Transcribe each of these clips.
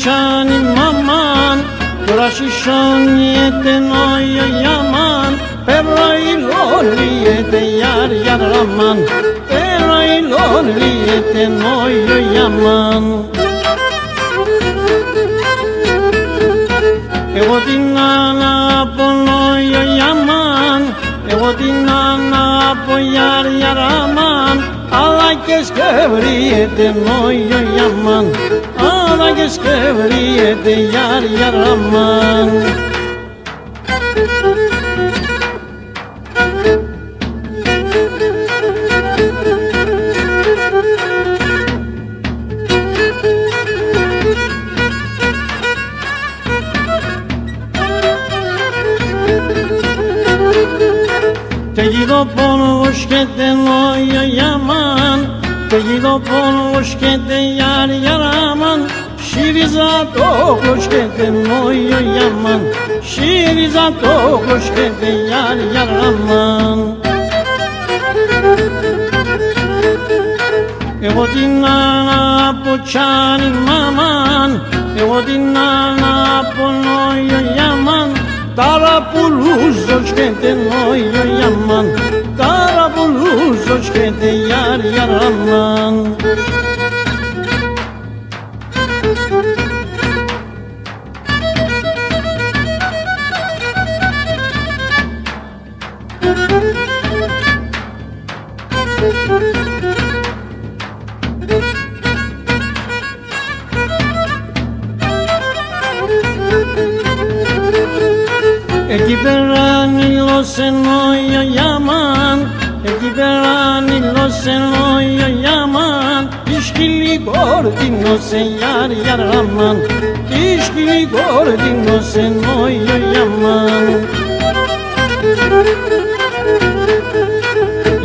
puçani maman, τώρα σισόνιεται νόιο γιαμάν, πέρα ηλόλιεται γιάρ γιαραμάν, πέρα ηλόλιεται νόιο γιαμάν. Εγώ την ανάπω νόιο γιαμάν, εγώ την ανάπω γιάρ γιαραμάν, αλλά και σκευριέται νόιο γιαμάν, αλλά και σκευριέται γιάρ γιαραμάν. Και γίδω πόνος και νόιο γιαμάν, και γίδω πόνος και γιάρ γιαραμάν, ΣΥΡΙΖΑ τόχος και νόιο γιαμάν, ΣΥΡΙΖΑ τόχος και γιάρ γιαραμάν. Εγώ την ανάπω τσάνι μαμάν, εγώ την ανάπω νόιο γιαμάν, ταραπουλούζος και νόιο γιαμάν, ταραπουλούζος και γιάρ γιαραμάν. Εκεί πέρα νήλωσε νόιο γιαμάν, εκεί πέρα νήλωσε νόιο γιαμάν, τη σκυλή κορτίνωσε γιάρ γιαραμάν, τη σκυλή κορτίνωσε νόιο γιαμάν.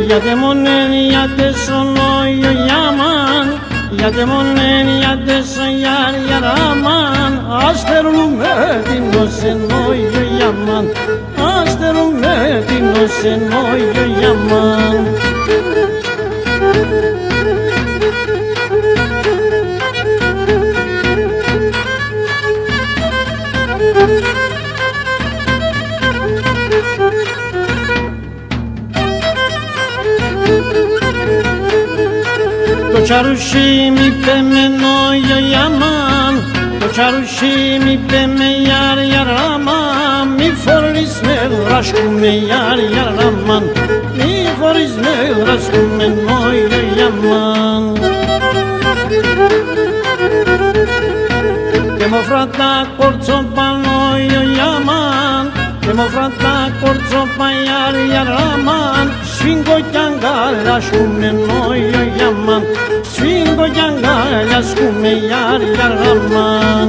Γιατί μονέν γιατί σο νόιο γιαμάν, γιατί μονέν γιατί σο γιάρ γιαραμάν, αστερούμε τίνωσε νόιο γιαμάν, αστερούμε τίνωσε νόιο γιαμάν. Το τσαρουσί μη πέμε νόιο γιαμάν, το τσαρουσί μη πέμε γιάρ γιαραμάν, μη φορείς με δράσκουμε γιάρ γιαραμάν, μη φορείς με δράσκουμε νόιο γιαμάν. Και μου φράτα κορτσόπα νόιο γιαμάν, και μου φράτα κορτσόπα γιάρ γιαραμάν, σφίγγω κι αγκαλιάσκουμε νόιο γιαμάν, σφίγγω κι αγκαλιάσκουμε γιάρ γιαραμάν.